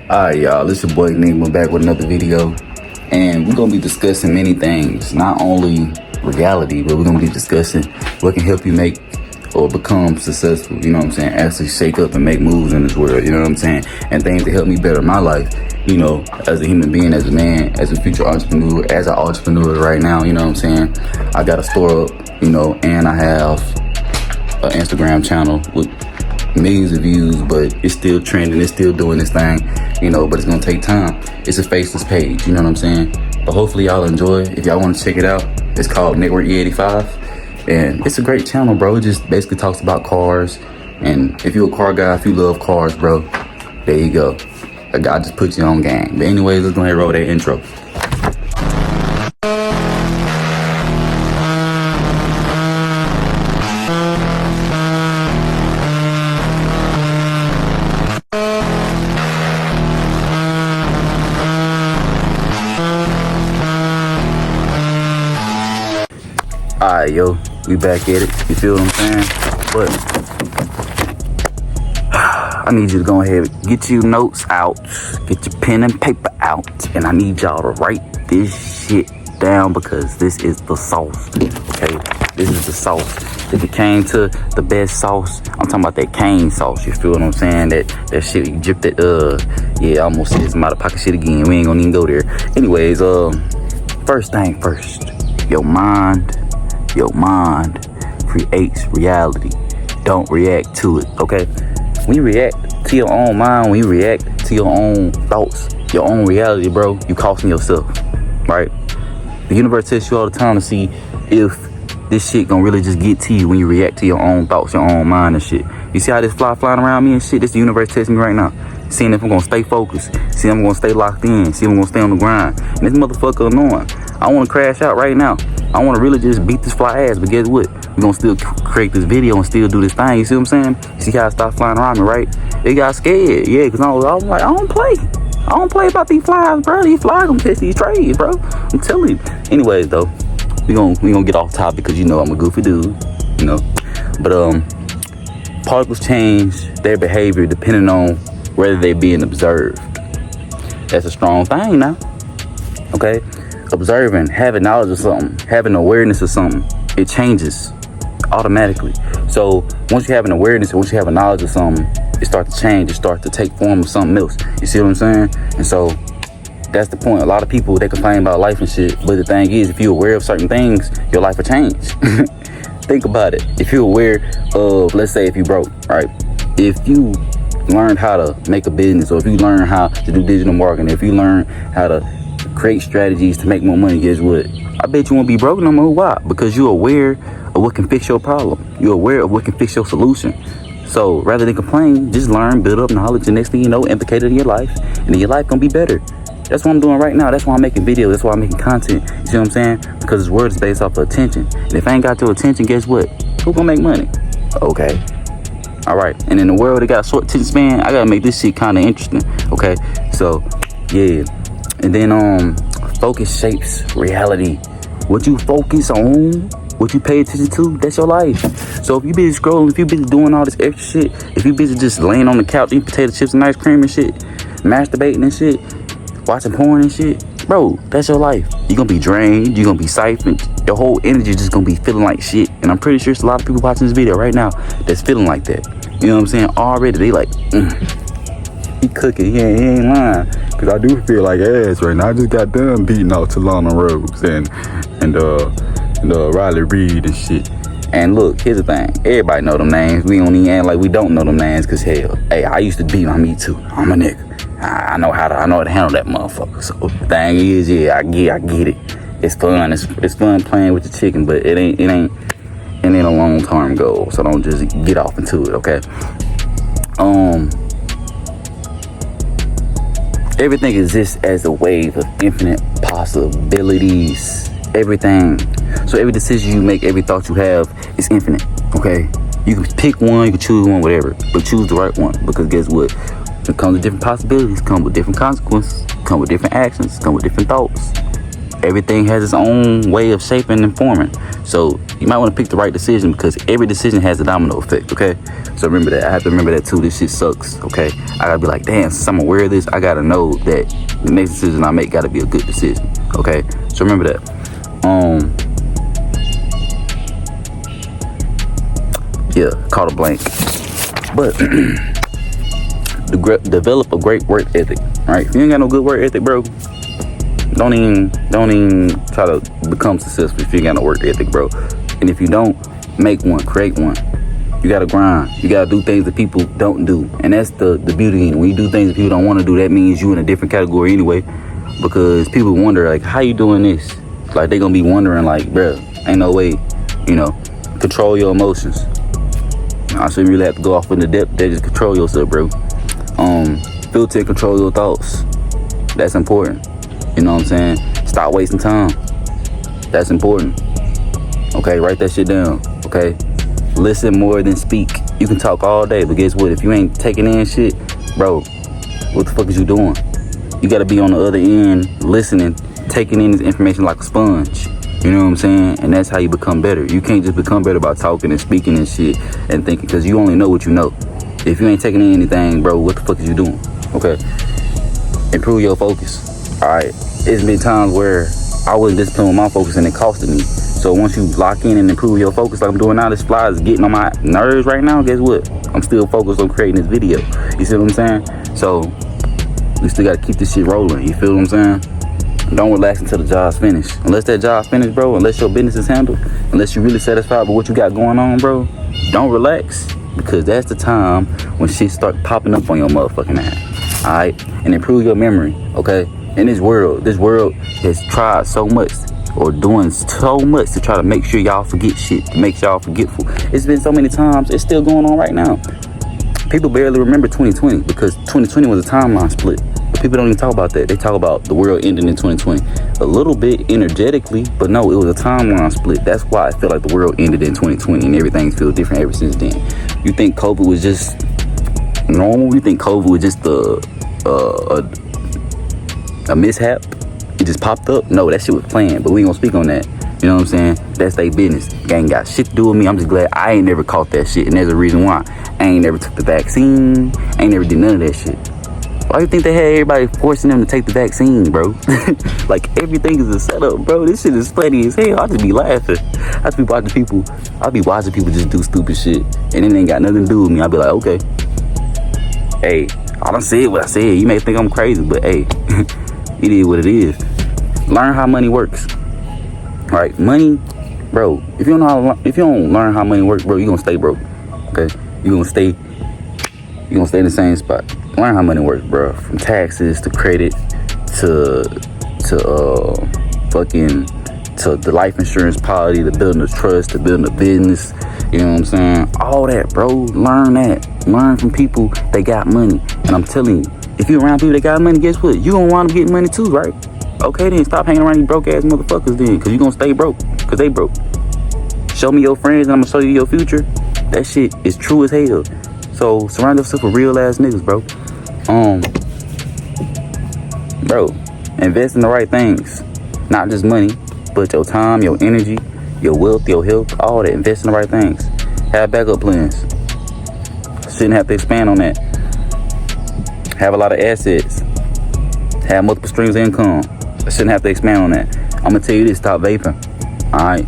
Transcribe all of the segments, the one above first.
Alright, y'all, it's your boy Nigma back with another video, and we're gonna be discussing many things, not only reality, but we're gonna be discussing what can help you make or become successful, you know what I'm saying, actually shake up and make moves in this world, you know what I'm saying, and things to help me better my life, you know, as a human being, as a man, as a future entrepreneur, as an entrepreneur right now, you know what I'm saying. I got a store up, you know, and I have an Instagram channel with millions of views, but it's still trending, it's still doing this thing, you know, but it's gonna take time. It's a faceless page, you know what I'm saying? But hopefully y'all enjoy it. If y'all want to check it out, it's called Network E85, and it's a great channel, bro. It just basically talks about cars, and if you're a car guy, if you love cars, bro, there you go. I just put you on game. But anyways, let's go ahead and roll that intro. Alright, yo, we back at it. You feel what I'm saying? But I need you to go ahead and get your notes out, get your pen and paper out, and I need y'all to write this shit down because this is the sauce. Okay, this is the sauce. If it came to the best sauce, I'm talking about that cane sauce. You feel what I'm saying? That shit you drip that. Yeah, I almost said some out of pocket shit again. We ain't gonna even go there. Anyways, first thing first, your mind creates reality. Don't react to it, okay? When you react to your own mind, when you react to your own thoughts, your own reality, bro, you costing yourself, right? The universe tests you all the time to see if this shit gonna really just get to you when you react to your own thoughts, your own mind and shit. You see how this fly flying around me and shit? This the universe testing me right now. Seeing if I'm gonna stay focused, see if I'm gonna stay locked in, see if I'm gonna stay on the grind. And this motherfucker annoying. I wanna crash out right now. I wanna really just beat this fly ass, but guess what? We're gonna still create this video and still do this thing. You see what I'm saying? You see how I stopped flying around me, right? They got scared, yeah, because I was like, I don't play about these flies, bro. These flies gonna catch these trades, bro. I'm telling you. Anyways, though, we gonna get off topic because you know I'm a goofy dude, you know. But particles change their behavior depending on whether they're being observed. That's a strong thing now. Okay? Observing, having knowledge of something, having awareness of something, it changes automatically. So once you have an awareness, once you have a knowledge of something, it starts to change, it starts to take form of something else. You see what I'm saying? And so that's the point. A lot of people, they complain about life and shit, but the thing is, if you're aware of certain things, your life will change. Think about it. If you're aware of, let's say if you broke, right? If you learned how to make a business, or if you learn how to do digital marketing, if you learn how to create strategies to make more money, guess what? I bet you won't be broke no more. Why? Because you're aware of what can fix your problem. You're aware of what can fix your solution. So rather than complain, just learn, build up knowledge, and next thing you know, implicate it in your life, and then your life gonna be better. That's what I'm doing right now. That's why I'm making videos. That's why I'm making content. You see what I'm saying? Because this world is based off of attention. And if I ain't got your attention, guess what? Who gonna make money? Okay. All right. And in the world that got short attention span, I gotta make this shit kind of interesting. Okay. So, yeah. And then focus shapes reality. What you focus on, what you pay attention to, that's your life. So if you busy scrolling, if you busy doing all this extra shit, if you busy just laying on the couch eating potato chips and ice cream and shit, masturbating and shit, watching porn and shit, bro, that's your life. You're gonna be drained, you're gonna be siphoned, your whole energy just gonna be feeling like shit. And I'm pretty sure it's a lot of people watching this video right now that's feeling like that. You know what I'm saying? Already they like, he cooking, he ain't lying. Cause I do feel like ass right now. I just got done beating out Talana Rose and Riley Reid and shit. And look, here's the thing. Everybody know them names. We don't even act like we don't know them names. Cause hell, hey, I used to beat on me too. I'm a nigga. I know how to handle that motherfucker. So the thing is, yeah, I get it. It's fun. It's fun playing with the chicken, but it ain't a long term goal. So don't just get off into it, okay? Everything exists as a wave of infinite possibilities. Everything. So every decision you make, every thought you have is infinite, okay? You can pick one, you can choose one, whatever, but choose the right one, because guess what? It comes with different possibilities, come with different consequences, come with different actions, come with different thoughts. Everything has its own way of shaping and forming. So you might want to pick the right decision, because every decision has a domino effect, okay? So remember that. I have to remember that too. This shit sucks, okay? I gotta be like, damn, since I'm aware of this, I gotta know that the next decision I make gotta be a good decision, okay? So remember that. Yeah, caught a blank. But develop a great work ethic, right? If you ain't got no good work ethic, bro, don't even try to become successful if you ain't got no work ethic, bro. And if you don't, make one, create one. You gotta grind. You gotta do things that people don't do. And that's the beauty in it. When you do things that people don't want to do, that means you in a different category anyway. Because people wonder, like, how you doing this? Like, they gonna be wondering, like, bro, ain't no way, control your emotions. I shouldn't really have to go off into depth. They just control yourself, bro. Filter and control your thoughts. That's important. You know what I'm saying? Stop wasting time. That's important. Okay, write that shit down. Okay? Listen more than speak. You can talk all day, but guess what? If you ain't taking in shit, bro, what the fuck is you doing? You gotta be on the other end, listening, taking in this information like a sponge. You know what I'm saying? And that's how you become better. You can't just become better by talking and speaking and shit and thinking, because you only know what you know. If you ain't taking in anything, bro, what the fuck is you doing? Okay? Improve your focus. Alright? It's been times where I wasn't disciplined with my focus and it costed me. So once you lock in and improve your focus like I'm doing now, this fly is getting on my nerves right now, guess what? I'm still focused on creating this video. You see what I'm saying? So we still gotta keep this shit rolling. You feel what I'm saying? Don't relax until the job's finished. Unless that job's finished, bro, unless your business is handled, unless you're really satisfied with what you got going on, bro, don't relax. Because that's the time when shit start popping up on your motherfucking ass. Alright? And improve your memory, okay? In this world has tried so much, or doing so much to try to make sure y'all forget shit, to make y'all forgetful. It's been so many times, it's still going on right now. People barely remember 2020 because 2020 was a timeline split. But people don't even talk about that. They talk about the world ending in 2020. A little bit energetically, but no, it was a timeline split. That's why I feel like the world ended in 2020 and everything's feel different ever since then. You think COVID was just normal? You think COVID was just a mishap? It just popped up? No, that shit was planned, but we ain't gonna speak on that. You know what I'm saying? That's their business. Ain't got shit to do with me. I'm just glad I ain't never caught that shit, and there's a reason why. I ain't never took the vaccine. I ain't never did none of that shit. Why you think they had everybody forcing them to take the vaccine, bro? Like, everything is a setup, bro. This shit is funny as hell. I just be laughing. I just be watching people. I be watching people just do stupid shit, and it ain't got nothing to do with me. I be like, okay. Hey, I done said what I said. You may think I'm crazy, but hey, it is what it is. Learn how money works. All right, money, bro. If you don't learn how money works, bro, you gonna stay broke. Okay, you gonna stay in the same spot. Learn how money works, bro. From taxes to credit to the life insurance policy, to building a trust, to building a business. You know what I'm saying? All that, bro. Learn that. Learn from people that got money. And I'm telling you, if you're around people that got money, guess what? You gonna wind up getting money too, right? Okay, then stop hanging around these broke ass motherfuckers then, because you gonna stay broke, because they broke. Show me your friends and I'm gonna show you your future. That shit is true as hell. So surround yourself with real ass niggas, bro. Bro, invest in the right things. Not just money, but your time, your energy, your wealth, your health, all that. Invest in the right things. Have backup plans. Shouldn't have to expand on that. Have a lot of assets. Have multiple streams of income. I shouldn't have to expand on that. I'm gonna tell you this, stop vaping. Alright?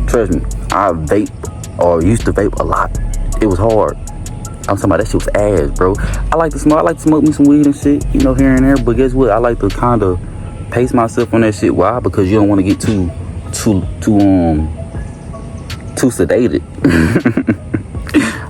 Trust me, I vape, or used to vape a lot. It was hard. I'm talking about that shit was ass, bro. I like to smoke me some weed and shit, here and there, but guess what? I like to kind of pace myself on that shit. Why? Because you don't want to get too sedated.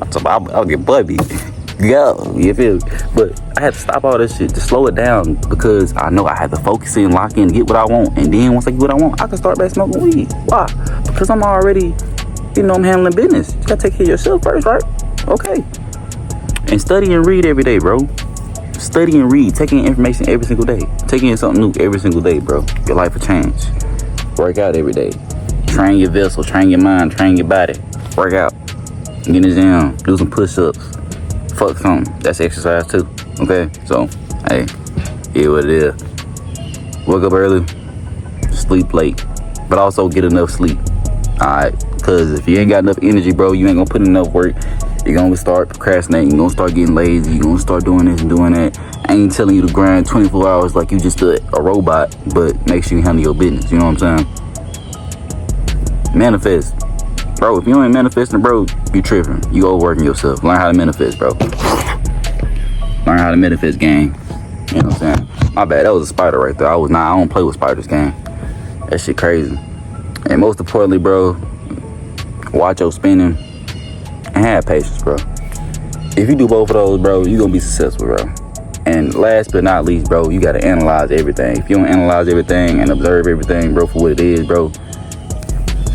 I'm talking about I'll get bubby. Go, you feel me? But I had to stop all this shit to slow it down, because I know I had to focus in, lock in, get what I want, and then once I get what I want, I can start back smoking weed. Why? Because I'm already, I'm handling business. You gotta take care of yourself first, right? Okay. And study and read every day, bro. Study and read. Take in information every single day. Take in something new every single day, bro. Your life will change. Work out every day. Train your vessel, train your mind, train your body. Work out. Get in the gym. Do some push-ups. Fuck something. That's exercise too. Okay? So, hey, here's what it is. Wake up early. sleep late, but also get enough sleep. Alright, cause if you ain't got enough energy, bro, you ain't gonna put in enough work. You're gonna start procrastinating. You're gonna start getting lazy. You're gonna start doing this and doing that. I ain't telling you to grind 24 hours like you just a robot, but make sure you handle your business. You know what I'm saying? Manifest. Bro, if you ain't manifesting, bro, you tripping. You overworking yourself. Learn how to manifest, bro. Learn how to manifest, gang. You know what I'm saying? My bad, that was a spider right there. I don't play with spiders, gang. That shit crazy. And most importantly, bro, watch your spending and have patience, bro. If you do both of those, bro, you gonna be successful, bro. And last but not least, bro, you gotta analyze everything. If you don't analyze everything and observe everything, bro, for what it is, bro,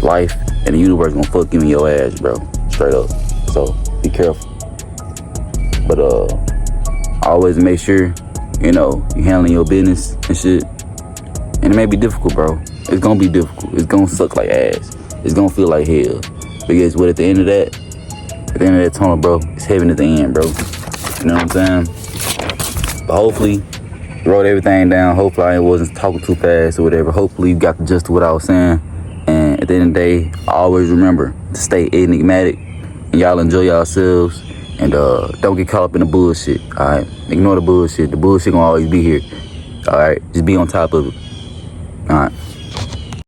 life and the universe gonna fuck you in your ass, bro. Straight up. So be careful. But always make sure, you know, you handling your business and shit. And it may be difficult, bro. It's gonna be difficult. It's gonna suck like ass. It's gonna feel like hell. But guess what? At the end of that tunnel, bro, it's heaven at the end, bro. You know what I'm saying? But hopefully, you wrote everything down. Hopefully, I wasn't talking too fast or whatever. Hopefully, you got the gist of what I was saying. And at the end of the day, I always remember to stay enigmatic. And y'all enjoy yourselves. And don't get caught up in the bullshit, all right? Ignore the bullshit. The bullshit gonna always be here, all right? Just be on top of it, all right?